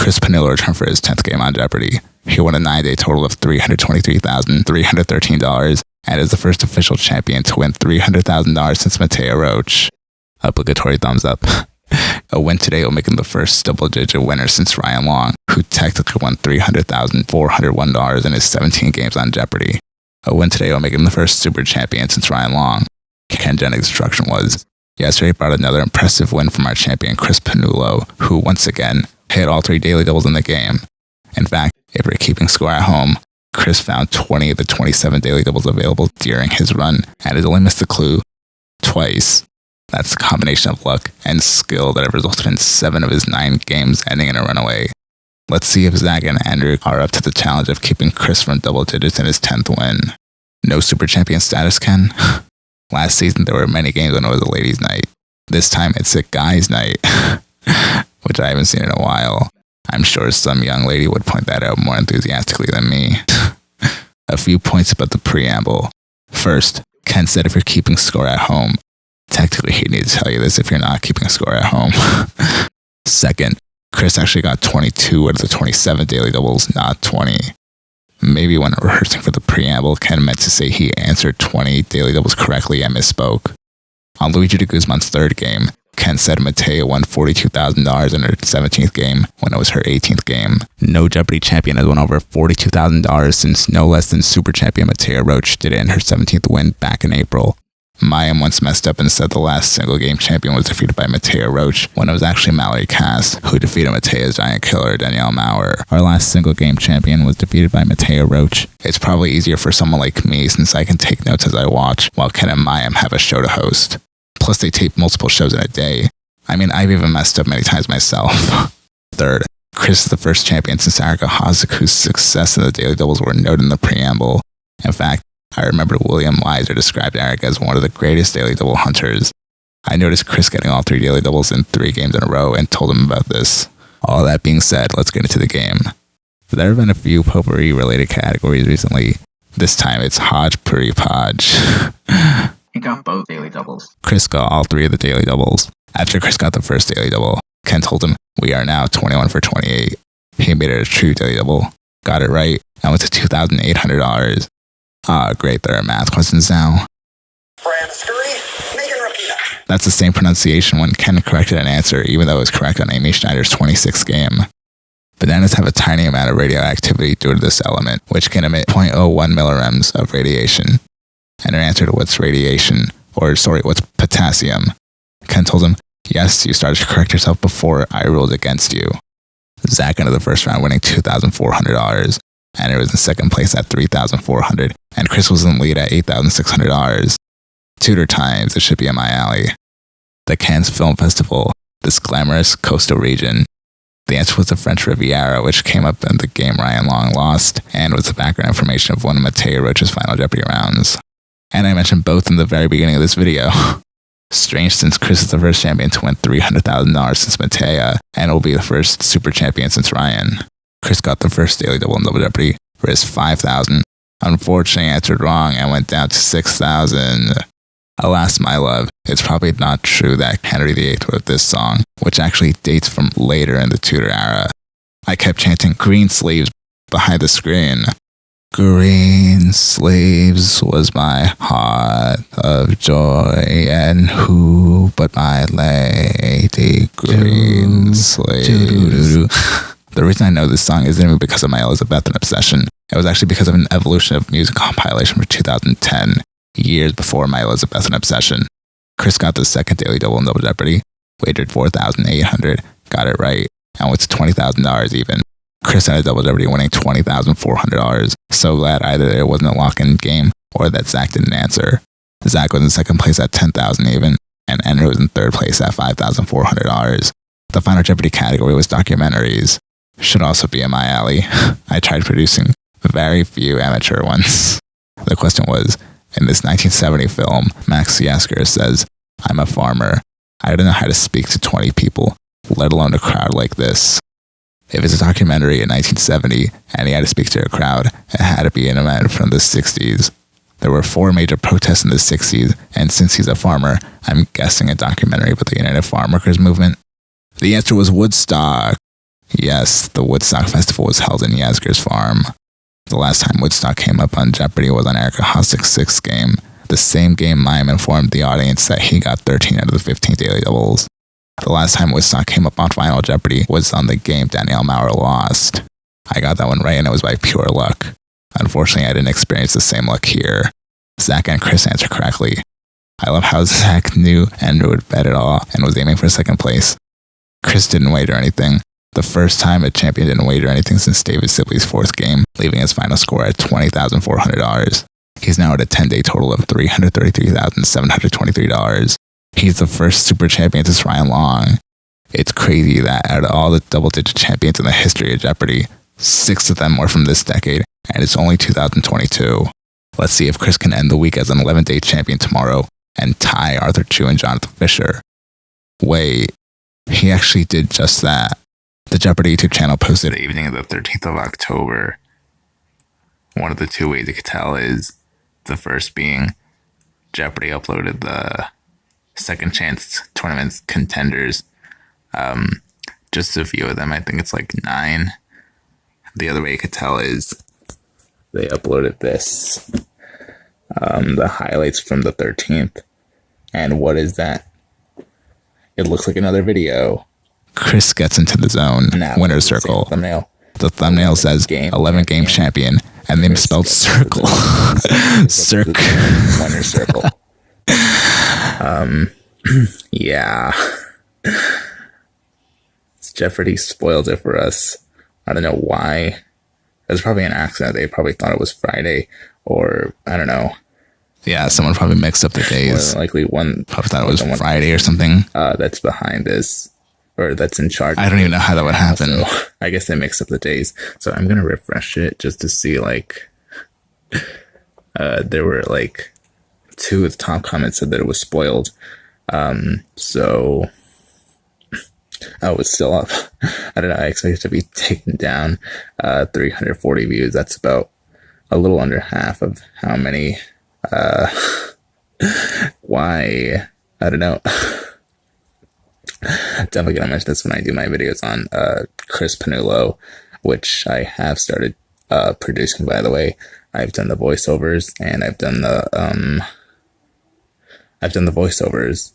Cris Pannullo returned for his 10th game on Jeopardy. He won a 9-day total of $323,313 and is the first official champion to win $300,000 since Mateo Roach. Obligatory thumbs up. A win today will make him the first double-digit winner since Ryan Long, who technically won $300,401 in his 17 games on Jeopardy. A win today will make him the first super champion since Ryan Long. Ken Jennings' instruction was, yesterday brought another impressive win from our champion Cris Pannullo, who once again hit all 3 daily doubles in the game. In fact, if you're keeping score at home, Cris found 20 of the 27 daily doubles available during his run and has only missed the clue twice. That's a combination of luck and skill that have resulted in 7 of his 9 games ending in a runaway. Let's see if Zach and Andrew are up to the challenge of keeping Cris from double digits in his 10th win. No super champion status, Ken? Last season there were many games when it was a ladies' night. This time it's a guys' night, which I haven't seen in a while. I'm sure some young lady would point that out more enthusiastically than me. A few points about the preamble. First, Ken said if you're keeping score at home. Technically, he needs to tell you this if you're not keeping score at home. Second, Cris actually got 22 out of the 27 daily doubles, not 20. Maybe when rehearsing for the preamble, Ken meant to say he answered 20 daily doubles correctly and misspoke. On Luigi de Guzman's 3rd game, Ken said Mateo won $42,000 in her 17th game when it was her 18th game. No Jeopardy champion has won over $42,000 since no less than super champion Mateo Roach did it in her 17th win back in April. Mayim once messed up and said the last single game champion was defeated by Mateo Roach when it was actually Mallory Cass who defeated Mateo's giant killer Danielle Maurer. Our last single game champion was defeated by Mateo Roach. It's probably easier for someone like me since I can take notes as I watch while Ken and Mayim have a show to host. Plus they tape multiple shows in a day. I mean, I've even messed up many times myself. Third, Cris is the first champion since Erica Hossack, whose success in the daily doubles were noted in the preamble. In fact, I remember William Lizer described Erica as one of the greatest daily double hunters. I noticed Cris getting all 3 daily doubles in 3 games in a row and told him about this. All that being said, let's get into the game. There have been a few potpourri related categories recently. This time it's hodgepodge podge. He got both daily doubles. Cris got all 3 of the daily doubles. After Cris got the first daily double, Ken told him, we are now 21 for 28. He made it a true daily double, got it right, and went to $2,800. Great, there are math questions now. That's the same pronunciation when Ken corrected an answer, even though it was correct on Amy Schneider's 26th game. Bananas have a tiny amount of radioactivity due to this element, which can emit 0.01 millirems of radiation. And her answer to what's what's potassium? Ken told him, yes, you started to correct yourself before I ruled against you. Zach ended the first round winning $2,400. Andrew was in second place at $3,400, and Cris was in the lead at $8,600. Tudor times, it should be in my alley. The Cannes Film Festival, this glamorous coastal region. The answer was the French Riviera, which came up in the game Ryan Long lost, and was the background information of one of Mateo Roach's final Jeopardy rounds. And I mentioned both in the very beginning of this video. Strange since Cris is the first champion to win $300,000 since Mateo, and will be the first super champion since Ryan. Cris got the first daily double in Double Jeopardy for his $5,000. Unfortunately, answered wrong and went down to $6,000. Alas, my love, it's probably not true that Henry VIII wrote this song, which actually dates from later in the Tudor era. I kept chanting green sleeves behind the screen. Green sleeves was my heart of joy, and who but my lady green sleeves. The reason I know this song isn't even because of my Elizabethan obsession. It was actually because of an Evolution of Music compilation from 2010, years before my Elizabethan obsession. Cris got the second daily double in Double Jeopardy, wagered $4,800, got it right, and went to $20,000 even. Cris ended Double Jeopardy winning $20,400. So glad either it wasn't a lock-in game or that Zach didn't answer. Zach was in second place at $10,000 even, and Andrew was in third place at $5,400. The final Jeopardy category was documentaries. Should also be in my alley. I tried producing very few amateur ones. The question was, in this 1970 film, Max Yasker says, I'm a farmer. I don't know how to speak to 20 people, let alone a crowd like this. If it's a documentary in 1970 and he had to speak to a crowd, it had to be an event from the 60s. There were 4 major protests in the 60s, and since he's a farmer, I'm guessing a documentary about the United Farm Workers movement. The answer was Woodstock. Yes, the Woodstock Festival was held in Yasgur's Farm. The last time Woodstock came up on Jeopardy was on Erica Hossack's sixth game. The same game Mime informed the audience that he got 13 out of the 15 daily doubles. The last time Woodstock came up on Final Jeopardy was on the game Danielle Maurer lost. I got that one right and it was by pure luck. Unfortunately, I didn't experience the same luck here. Zach and Chris answered correctly. I love how Zach knew Andrew would bet it all and was aiming for second place. Chris didn't wager anything. The first time a champion didn't wager anything since David Sibley's fourth game, leaving his final score at $20,400. He's now at a 10-day total of $333,723. He's the first super champion since Ryan Long. It's crazy that out of all the double-digit champions in the history of Jeopardy, 6 of them were from this decade, and it's only 2022. Let's see if Chris can end the week as an 11-day champion tomorrow and tie Arthur Chu and Jonathan Fisher. Wait, he actually did just that. The Jeopardy YouTube channel posted the evening of the 13th of October. One of the two ways you could tell is the first being Jeopardy uploaded the second chance tournament contenders. Just a few of them. I think it's like 9. The other way you could tell is they uploaded this. The highlights from the 13th. And what is that? It looks like another video. Chris gets into the zone. Winner's circle. Thumbnail. The thumbnail says 11 game champion, and they misspelled circle. Circ. Winner's circle. Yeah. Jeopardy spoiled it for us. I don't know why. It was probably an accident. They probably thought it was Friday, or I don't know. Yeah, someone probably mixed up the days. More likely one probably thought it was Friday or something. That's behind this, or that's in charge. I don't even know how that would happen. So I guess they mixed up the days. So I'm gonna refresh it just to see. Like, there were like 2 of the top comments said that it was spoiled. So. Oh, it's still up. I don't know. I expect it to be taken down. 340 views. That's about a little under half of how many. Why? I don't know. Definitely gonna mention this when I do my videos on Cris Pannullo, which I have started producing, by the way. I've done the voiceovers, and I've done the voiceovers,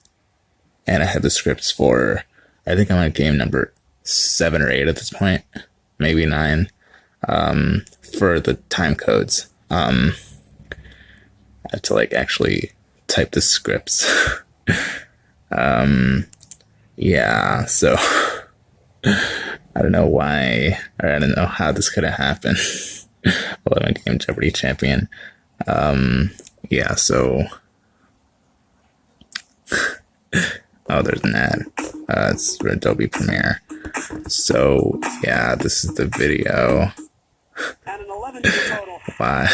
and I have the scripts for. I think I'm on game number 7 or 8 at this point, maybe 9, for the time codes. I have to like actually type the scripts. Yeah, so I don't know why, or I don't know how this could have happened. 11 game Jeopardy champion. Yeah, so oh, there's an ad. It's for Adobe Premiere. So, yeah, this is the video. Wow.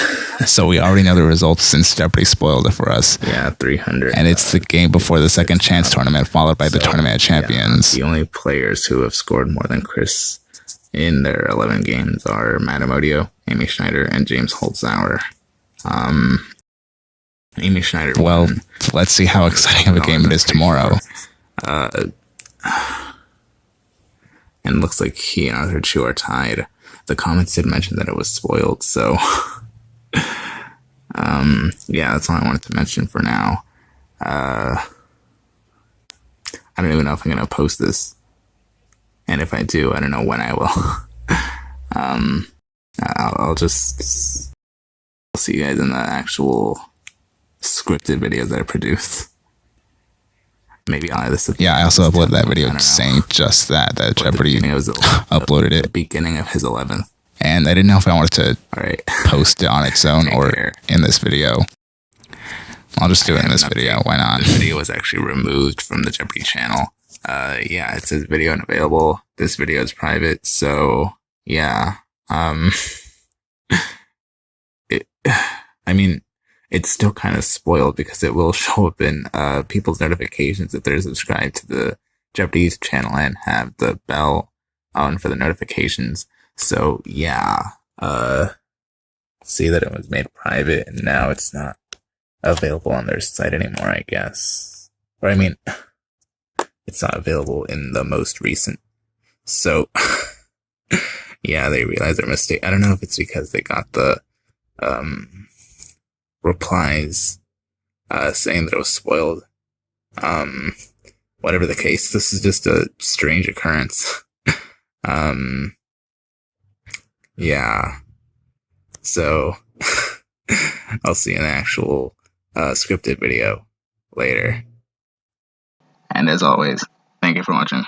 So we already know the results since Jeopardy spoiled it for us. Yeah, 300. And it's the game before the second chance tournament, followed by the Tournament of Champions. Yeah, the only players who have scored more than Chris in their 11 games are Matt Amodio, Amy Schneider, and James Holtzauer. Amy Schneider. Well, let's see how exciting of a game it is tomorrow. And looks like he and Arthur Chu are tied. The comments did mention that it was spoiled, so yeah, that's all I wanted to mention for now. I don't even know if I'm gonna post this, and if I do, I don't know when I will. I'll just see you guys in the actual scripted videos that I produced. Maybe I'll add this. Yeah, I also uploaded that video saying just that Jeopardy uploaded it. Beginning of his 11th. And I didn't know if I wanted to post it on its own or in this video. I'll just do it in this video. Why not? The video was actually removed from the Jeopardy channel. Yeah, it says video unavailable. This video is private, so yeah. I mean, it's still kind of spoiled because it will show up in people's notifications if they're subscribed to the Jeopardy channel and have the bell on for the notifications. So yeah, see that it was made private and now it's not available on their site anymore, I guess. Or I mean, it's not available in the most recent. So Yeah, they realized their mistake. I don't know if it's because they got the replies saying that it was spoiled. Whatever the case, this is just a strange occurrence. Yeah. So I'll see an actual scripted video later. And as always, thank you for watching.